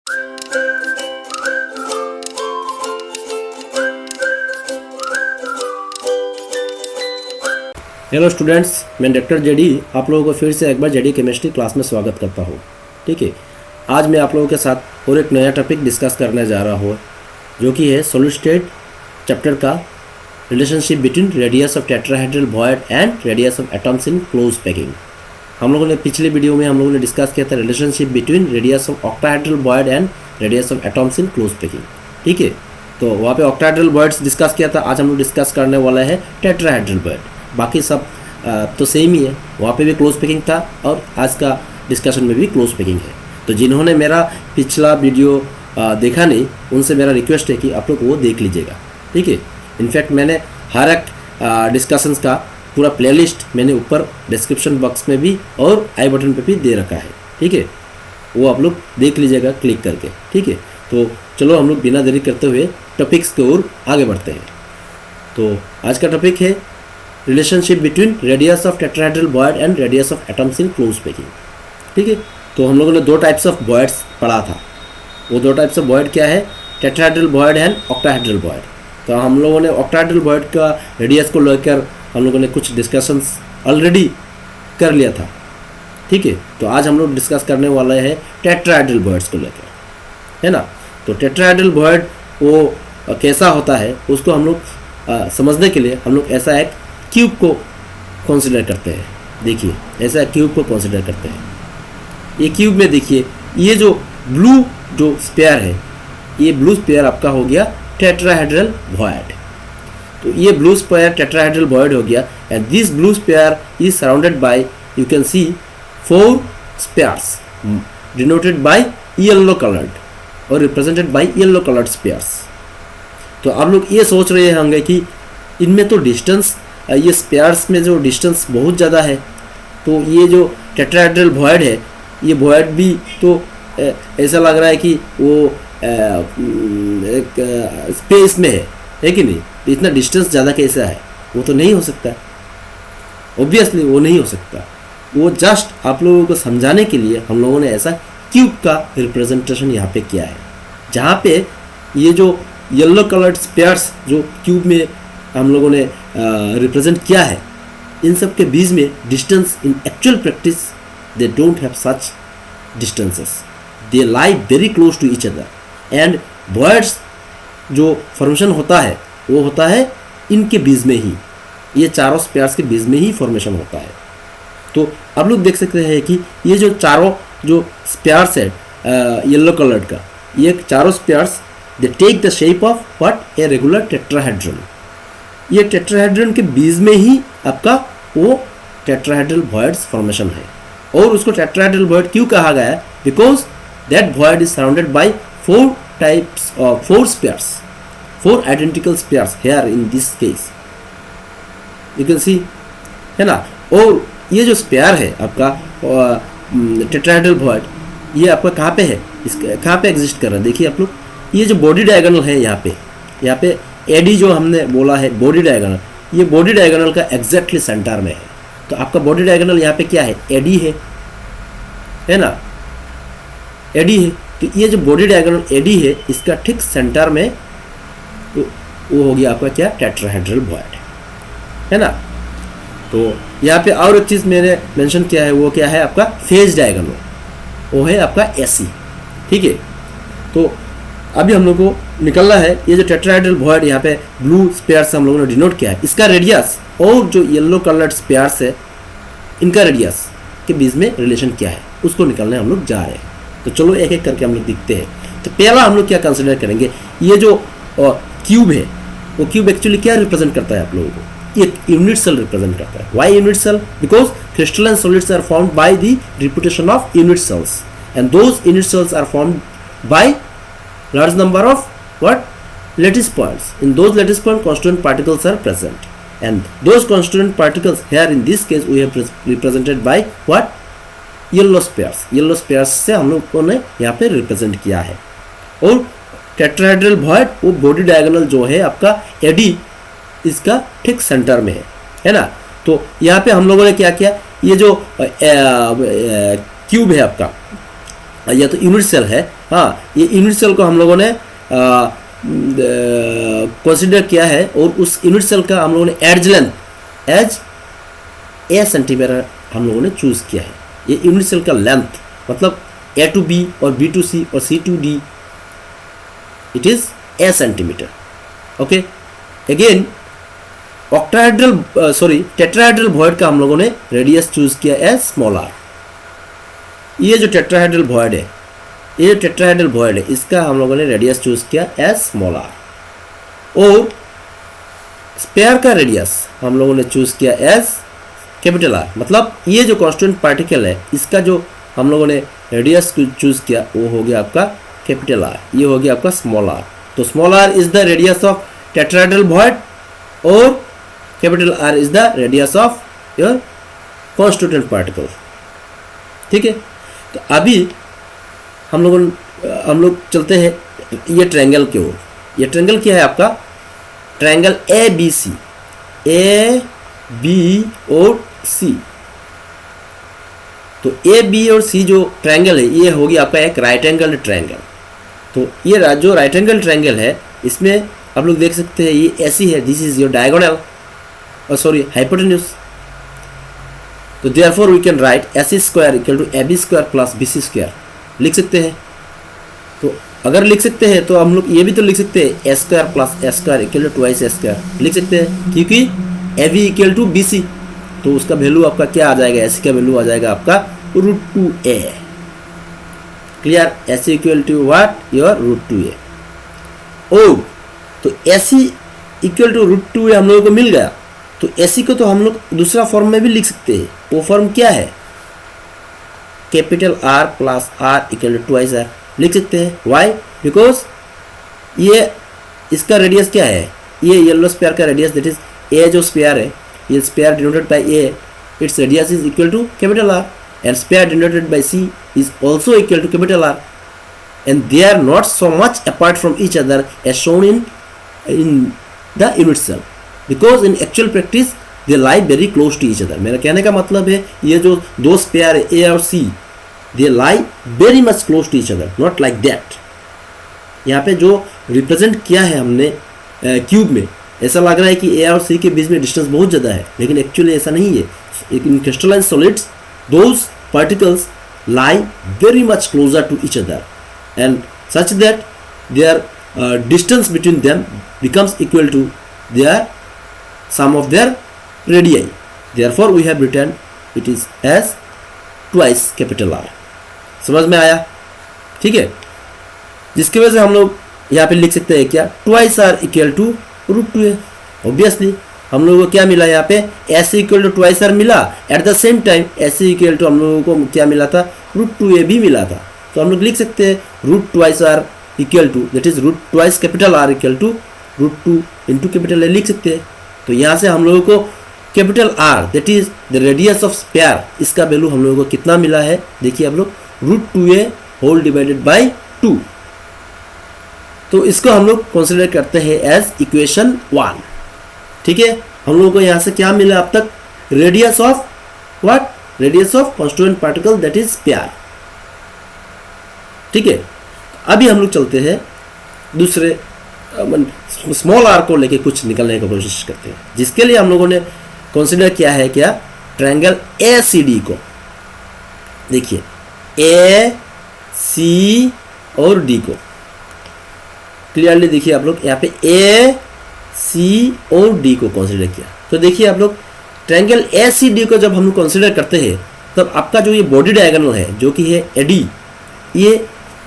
Hello students, मैं doctor JD आप लोगों को फिर से एक बार जेडी केमिस्ट्री क्लास में स्वागत करता हूँ। ठीक है, आज मैं आप लोगों के साथ और एक नया टॉपिक डिस्कस करने जा रहा हूँ, जो कि है सॉलिड स्टेट चैप्टर का relationship between radius of tetrahedral void and radius of atoms in close packing. हम लोगों ने पिछले वीडियो में हम लोगों ने डिस्कस किया था relationship between radius of octahedral void and radius of atoms in close packing. ठीक है, तो वहाँ पे ऑक्टाहेड्रल वॉइड्स डिस्कस किया था। आज हम लोग डिस्कस करने वाला है टेट्राहेड्रल वॉइड। बाकी सब तो सेम ही है, वहाँ पे भी क्लोज पैकिंग था और आज का डिस्कशन में भी क्लोज पैकिंग है। तो जिन्होंने मेरा पिछला वीडियो देखा नहीं, उनसे मेरा रिक्वेस्ट है कि आप लोग वो देख लीजिएगा। ठीक है, इनफैक्ट मैंने हर एक डिस्कशंस का पूरा प्लेलिस्ट मैंने ऊपर डिस्क्रिप्शन बॉक्स में भी और आई बटन पे भी दे रखा है। ठीक है, वो आप लोग देख लीजिएगा क्लिक करके। ठीक है, तो चलो हम लोग बिना देरी करते हुए टॉपिक्स की ओर आगे बढ़ते हैं। तो आज का टॉपिक है relationship between radius of tetrahedral void and radius of atoms in close packing. ठीक है, तो हम लोगों ने दो टाइप्स ऑफ वॉइड्स पढ़ा था। वो दो टाइप्स ऑफ वॉइड क्या है? Tetrahedral void and octahedral void. तो हम लोगों ने ऑक्टाहेड्रल वॉइड का रेडियस को लेकर हम लोगों ने कुछ डिस्कशंस ऑलरेडी कर लिया था। ठीक है, तो आज हम लोग डिस्कस करने वाले हैं टेट्राहेड्रल वॉइड्स को लेकर, है ना। तो टेट्राहेड्रल वॉइड वो कैसा होता है उसको हम लोग समझने के लिए हम लोग ऐसा एक क्यूब को कंसिडर करते हैं। देखिए, ऐसा क्यूब को कंसिडर करते हैं। ये क्यूब में देखिए, ये जो ब्लू जो स्पेयर है, ये ब्लू स्पेयर आपका हो गया टेट्राहेड्रल वॉइड। तो ये ब्लू स्पेयर टेट्राहेड्रल वॉइड हो गया and this blue sphere is surrounded by, you can see, 4 spheres denoted by yellow coloured और represented by yellow coloured spheres. तो आप लोग ये सोच रहे होंगे कि इनमें तो डिस्टेंस, ये स्पेयर्स में जो डिस्टेंस बहुत ज़्यादा है, तो ये जो टेट्राहेड्रल वॉइड है, ये वॉइड भी तो ऐसा लग रहा है कि वो एक स्पेस में है कि नहीं? तो इतना डिस्टेंस ज़्यादा कैसा है? वो तो नहीं हो सकता, ऑब्वियसली वो नहीं हो सकता। वो जस्ट आप लोगों को समझाने के लिए हम लोगों ने ऐसा क्यूब का रिप्रेजेंटेशन यहाँ पे किया है, जहाँ पे ये जो येलो कलर्ड स्पेयर्स जो क्यूब में हम लोगों ने रिप्रेजेंट किया है, इन सब के बीच में distance in actual practice they don't have such distances, they lie very close to each other and voids जो फॉर्मेशन होता है वो होता है इनके बीच में ही, ये चारों स्पेयर्स के बीच में ही फॉर्मेशन होता है। तो आप लोग देख सकते हैं कि ये जो चारों जो स्पेयर्स है येलो कलर्ड का, ये चारों spheres they take the shape of what? A regular tetrahedron. ये टेट्राहेड्रन के बीच में ही आपका वो टेट्राहेड्रल वॉइड्स फॉर्मेशन है। और उसको टेट्राहेड्रल वॉइड क्यों कहा गया है? Because that void is surrounded by 4 types of 4 spheres, 4 identical spheres here in this case, you can see, है ना। और ये जो स्पेयर है आपका टेट्राहेड्रल वॉइड, ये आपका कहाँ पे है? इसका कहाँ पे एग्जिस्ट कर रहा है? देखिए आप लोग, ये जो बॉडी डायगोनल है यहाँ पे एडी जो हमने बोला है बॉडी डायगोनल, ये बॉडी डायगोनल का एग्जैक्टली सेंटर में है। तो आपका बॉडी डायगोनल यहाँ पे क्या है? एडी है ना, एडी है। तो ये जो बॉडी डायगोनल एडी है, इसका ठीक सेंटर में वो हो गया आपका क्या? टेट्राहेड्रल वॉइड, है ना। तो यहाँ पे और एक चीज़ मैंने मेंशन किया है, वो क्या है? आपका फेज डायगोनल, वो है आपका एसी। ठीक है, तो अभी हम लोग को निकलना है ये जो टेट्राहेड्रल वॉइड यहाँ पे ब्लू स्पेयर से हम लोगों ने डिनोट किया है, इसका रेडियस और जो येलो कलर्ड स्पेयर्स है इनका रेडियस के बीच में रिलेशन क्या है, उसको निकलने हम लोग जा रहे हैं। तो चलो एक एक करके हम लोग देखते हैं। तो पहला हम लोग क्या कंसिडर करेंगे, ये जो क्यूब है, वो क्यूब एक्चुअली क्या रिप्रेजेंट करता है आप लोगों को? एक यूनिट सेल रिप्रेजेंट करता है। Why unit cell? Because crystalline solids are formed by the repetition of unit cells and those unit cells are formed by large number of what? Lattice points. In those lattice point constituent particles are present, and those constituent particles here in this case we have represented by what? Yellow spheres. Yellow spheres से हम लोगों ने यहाँ पे represent किया है। और tetrahedral void वो बॉडी डायगोनल जो है आपका एडी, इसका ठीक सेंटर में है ना। तो यहाँ पे हम लोगों ने क्या किया, ये जो क्यूब है आपका, या तो यूनिट सेल है, हाँ, ये यूनिट सेल को हम लोगों ने कंसिडर किया है और उस यूनिट सेल का हम लोगों ने edge length as a centimetre हम लोगों ने चूज किया है। ये यूनिट सेल का लेंथ मतलब ए टू बी और बी टू सी और C to D, it is a centimetre. Okay, again octahedral tetrahedral void का हम लोगों ने रेडियस चूज किया एज स्मॉल आर। ये जो टेट्राहेड्रल वॉइड है, ये टेट्राहेड्रल वॉइड है, इसका हम लोगों ने रेडियस चूज किया एज स्मॉल आर। और स्पेयर का रेडियस हम लोगों ने चूज किया एज कैपिटल आर। मतलब ये जो कांस्टेंट पार्टिकल है, इसका जो हम लोगों ने रेडियस चूज किया वो हो गया आपका कैपिटल आर, ये हो गया आपका स्मॉल आर। तो small are is the radius of tetrahedral void और capital R is the radius of your constituent particle. ठीक है, तो अभी हम लोग चलते हैं ये ट्रायंगल की ओर। ये ट्रायंगल क्या है आपका? Triangle A B C, A B और सी। तो ए बी और सी जो ट्रायंगल है ये होगी आपका एक राइट एंगल ट्रायंगल। तो ये जो राइट एंगल ट्रायंगल है इसमें आप लोग देख सकते हैं ये ऐसी है, दिस इज योर डायगोनल और सॉरी हाइपोटेन्यूज। तो therefore we can write A C square equal to A B square plus B C square लिख सकते हैं। तो अगर लिख सकते हैं तो हम लोग ये भी तो लिख सकते हैं a square plus a square equal to twice a square लिख सकते हैं, क्योंकि A B equal to B C. तो उसका वैल्यू आपका क्या आ जाएगा? ए सी का वैल्यू आ जाएगा आपका √2a। Clear? A C equal to what? Your √2a। ओ तो A C equal to √2a हम लोगों को मिल गया। तो ए सी को तो हम लोग दूसरा फॉर्म में भी लिख सकते हैं। वो फॉर्म क्या है? Capital R plus R equal to twice R लिख सकते हैं। वाई? बिकॉज ये इसका रेडियस क्या है? ये येलो स्पेयर का रेडियस दैट इज ए जो स्पेयर है, ये sphere denoted by A, its radius is equal to capital R, and sphere denoted by C is also equal to capital R, and they are not so much apart from each other as shown in the unit cell, because in actual practice they lie very close to each other. मेरा कहने का मतलब है ये जो दो spare है A और C, they lie very much close to each other, not like that. यहाँ पे जो रिप्रेजेंट किया है हमने क्यूब में, ऐसा लग रहा है कि ए और सी के बीच में डिस्टेंस बहुत ज़्यादा है, लेकिन एक्चुअली ऐसा नहीं है। In crystalline solids those particles lie very much closer to each other and such that their distance between them becomes equal to their sum of their radii. Therefore we have written it is as twice capital R. समझ में आया? ठीक है, जिसकी वजह से हम लोग यहाँ पे लिख सकते हैं क्या? Twice r equal to √2a। Obviously हम लोगों को क्या मिला यहाँ पे? s equal to twice r मिला, at the same time s equal to हम लोगों को क्या मिला था? √2a भी मिला था। तो हम लोग लिख सकते हैं √2r equal to that is √2 capital R equal to √2 into capital A लिख सकते हैं। तो यहाँ से हम लोगों को capital R that is the radius of sphere, इसका वैल्यू हम लोगों को कितना मिला है? देखिए आप लोग, √2a होल डिवाइडेड बाय 2। तो इसको हम लोग कंसिडर करते हैं एज इक्वेशन 1। ठीक है, हम लोगों को यहाँ से क्या मिला अब तक? Radius of what? Radius of constituent particle that is sphere. ठीक है, अभी हम लोग चलते हैं दूसरे स्मॉल आर को लेके कुछ निकलने की कोशिश करते हैं, जिसके लिए हम लोगों ने कंसिडर किया है क्या? ट्रायंगल ए सी डी को। देखिए ए सी और डी को क्लियरली देखिए आप लोग, यहाँ पे ए सी और डी को कंसिडर किया। तो देखिए आप लोग, ट्रायंगल ए सी डी को जब हम लोग कंसिडर करते हैं तब आपका जो ये बॉडी डायगोनल है जो कि है ए डी, ये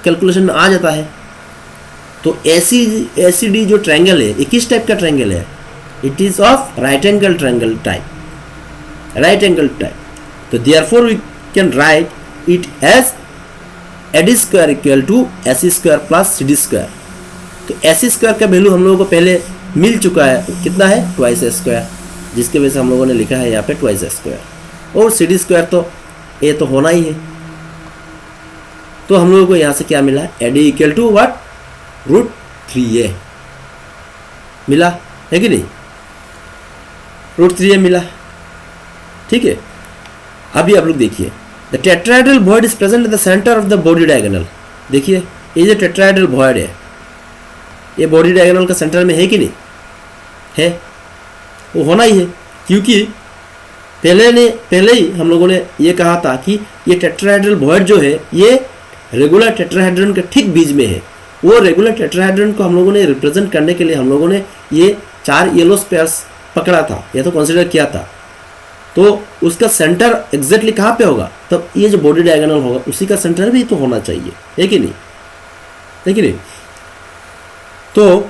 कैलकुलेशन में आ जाता है। तो ए सी डी जो ट्रायंगल है ये किस टाइप का ट्रायंगल है? It is of right angle triangle type, right angle type. तो therefore we can write it as AD square equal to AC square plus CD square. तो AC square का value हम लोगों को पहले मिल चुका है, कितना है? ट्वाइस A स्क्वायर, जिसके वजह से हम लोगों ने लिखा है यहाँ पे ट्वाइस A स्क्वायर। और CD स्क्वायर तो A तो होना ही है। तो हम लोगों को यहाँ से क्या मिला? AD equal to what? √3a मिला है कि नहीं? √3a मिला। ठीक है, अभी आप लोग देखिए, the tetrahedral void is present at the centre of the body diagonal. देखिए ये जो टेट्राहेड्रल वॉइड है, ये बॉडी डायगोनल का सेंटर में है कि नहीं है? वो होना ही है, क्योंकि पहले ही हम लोगों ने ये कहा था कि ये टेट्राहेड्रल वॉइड जो है ये रेगुलर टेट्राहेड्रन के ठीक बीच में है। वो रेगुलर टेट्राहेड्रन को हम लोगों ने रिप्रेजेंट करने के लिए हम लोगों ने ये 4 येलो स्पेयर्स पकड़ा था, या तो कंसिडर किया था। तो उसका सेंटर एग्जैक्टली कहाँ पे होगा? तब ये जो बॉडी डायगोनल होगा उसी का सेंटर भी तो होना चाहिए, है कि नहीं? है कि नहीं? तो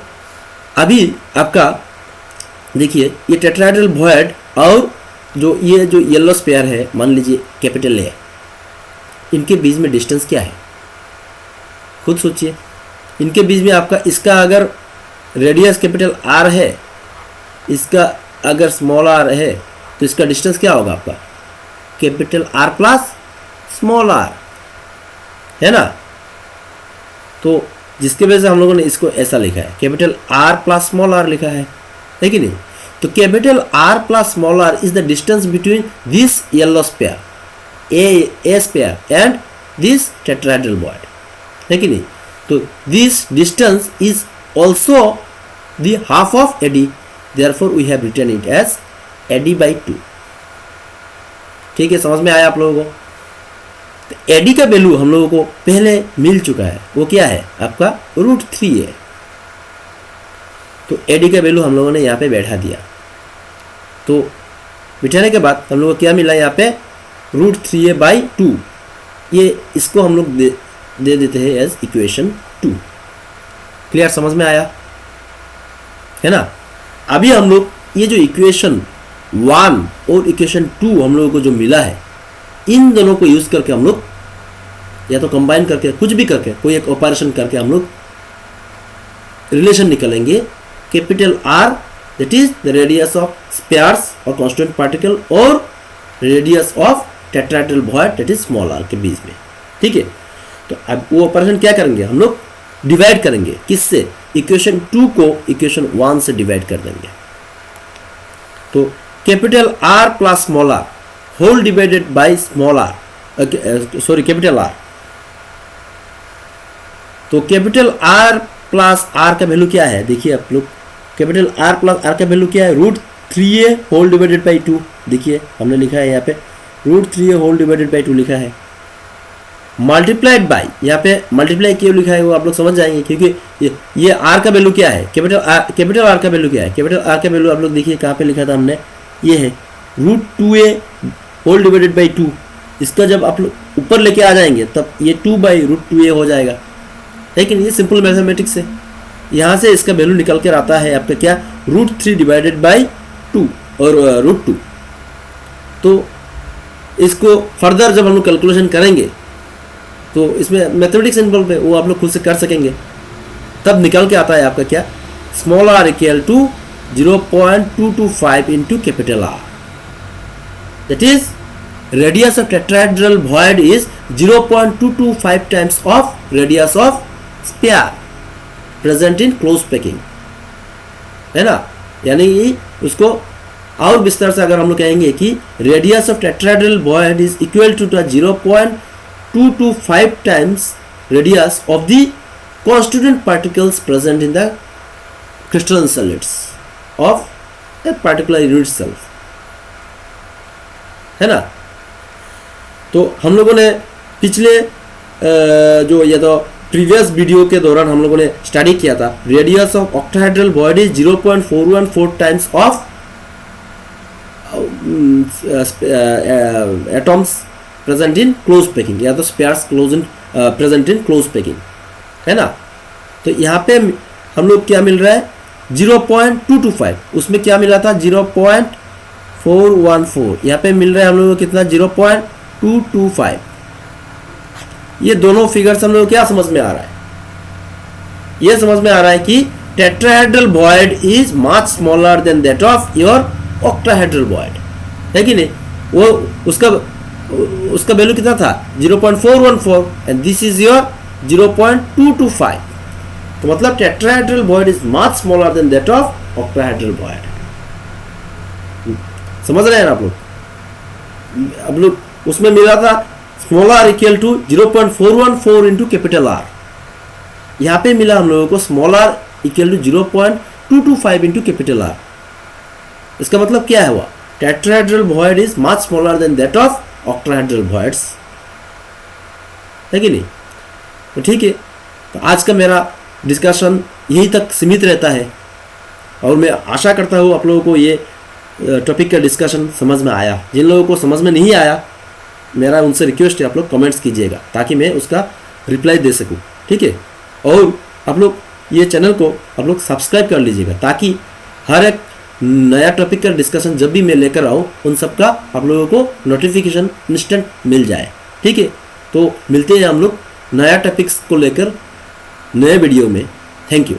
अभी आपका देखिए ये टेट्राहेड्रल वॉइड और जो ये जो येलो स्पेयर है, मान लीजिए कैपिटल ए, इनके बीच में डिस्टेंस क्या है? खुद सोचिए। इनके बीच में आपका इसका अगर रेडियस कैपिटल आर है, इसका अगर स्मॉल आर है, तो इसका डिस्टेंस क्या होगा आपका? Capital R plus small R, है ना? तो जिसके वजह से हम लोगों ने इसको ऐसा लिखा है, capital R plus small R लिखा है कि नहीं? तो capital R plus small are is the distance between this yellow sphere A sphere and this tetrahedral void, है कि नहीं? तो this distance is also the half of AD, therefore we have written it as AD by 2। ठीक है, समझ में आया आप लोगों को? तो एडी का वैल्यू हम लोगों को पहले मिल चुका है, वो क्या है आपका? √3 है। तो एडी का वैल्यू हम लोगों ने यहाँ पे बैठा दिया। तो बिठाने के बाद हम लोगों को क्या मिला यहाँ पे? √3a/2। ये इसको हम लोग दे देते हैं एज इक्वेशन 2। क्लियर, समझ में आया है ना? अभी हम लोग ये जो इक्वेशन 1 और इक्वेशन 2 हम लोगों को जो मिला है, इन दोनों को यूज करके हम लोग या तो कंबाइन करके कुछ भी करके कोई एक ऑपरेशन करके हम लोग रिलेशन निकालेंगे। Capital R that is the radius of spheres और कांस्टेंट पार्टिकल, और radius of tetrahedral void that is small R के बीच में। ठीक है, तो अब वो ऑपरेशन क्या करेंगे? हम लोग डिवाइड करेंगे। किससे? इक्वेशन 2 को इक्वेशन 1 से डिवाइड कर देंगे। तो capital R plus small R whole divided by small R, sorry capital R. तो कैपिटल आर प्लस आर का वैल्यू क्या है? देखिए आप लोग, कैपिटल आर प्लस आर का वैल्यू क्या है? √3a whole divided by 2। देखिए हमने लिखा है यहाँ पे √3a होल डिवाइडेड बाई 2 लिखा है, मल्टीप्लाइड बाई, यहाँ पे मल्टीप्लाई क्यों लिखा है वो आप लोग समझ जाएंगे, क्योंकि ये आर का वैल्यू क्या है? कैपिटल आर का वैल्यू क्या है? कैपिटल आर का वैल्यू आप लोग देखिए कहाँ पे लिखा था हमने, ये है √2a होल डिवाइडेड बाई 2। इसका जब आप लोग ऊपर लेके आ जाएंगे तब ये 2/√2a हो जाएगा। लेकिन ये सिंपल मैथमेटिक्स है, यहाँ से इसका वैल्यू निकल कर आता है आपका क्या? √3 डिवाइडेड बाई 2 और √2। तो इसको फर्दर जब हम लोग कैलकुलेशन करेंगे तो इसमें मैथमेटिक्स इन्वॉल्व है, वो आप लोग खुद से कर सकेंगे। तब निकल के आता है आपका क्या? Small R equal to 0.225 into capital R, that is radius of tetrahedral void is 0.225 times of radius of sphere present in close packing, है ना? यानी उसको और विस्तार से अगर हम लोग कहेंगे कि radius of tetrahedral void is equal to 0.225 times radius of the constituent particles present in the crystalline solids of a particular unit cell, है ना? तो हम लोगों ने पिछले जो ये तो प्रीवियस वीडियो के दौरान हम लोगों ने स्टडी किया था, radius of octahedral void is 0.414 times of atoms present in close packing, या तो spheres close in present in close packing, है ना? तो यहाँ पे हम लोग क्या मिल रहा है? 0.225, उसमें क्या मिला था? 0.414, यहाँ पे मिल रहा है हम लोग को कितना? 0.225। ये दोनों फिगर्स हम लोग क्या समझ में आ रहा है? ये समझ में आ रहा है कि tetrahedral void is much smaller than that of your octahedral void, है कि नहीं? वो उसका वैल्यू कितना था? 0.414 एंड दिस इज योर 0.225। तो मतलब tetrahedral void is much smaller than that of octahedral void. समझ रहे हैं आप लोग? अब लोग उसमें मिला था small R equal to 0.414 into capital R, यहाँ पे मिला हम लोगों को small R equal to 0.225 into capital R. इसका मतलब क्या है हुआ, tetrahedral void is much smaller than that of octahedral voids, है कि नहीं। तो ठीक है, तो आज का मेरा डिस्कशन यहीं तक सीमित रहता है और मैं आशा करता हूँ आप लोगों को ये टॉपिक का डिस्कशन समझ में आया। जिन लोगों को समझ में नहीं आया, मेरा उनसे रिक्वेस्ट है आप लोग कमेंट्स कीजिएगा ताकि मैं उसका रिप्लाई दे सकूँ, ठीक है। और आप लोग ये चैनल को आप लोग सब्सक्राइब कर लीजिएगा ताकि हर एक नया टॉपिक का डिस्कशन जब भी मैं लेकर आऊँ उन सब का आप लोगों को नोटिफिकेशन इंस्टेंट मिल जाए, ठीक है। तो मिलते हैं हम लोग नया टॉपिक्स को लेकर नए वीडियो में। Thank you.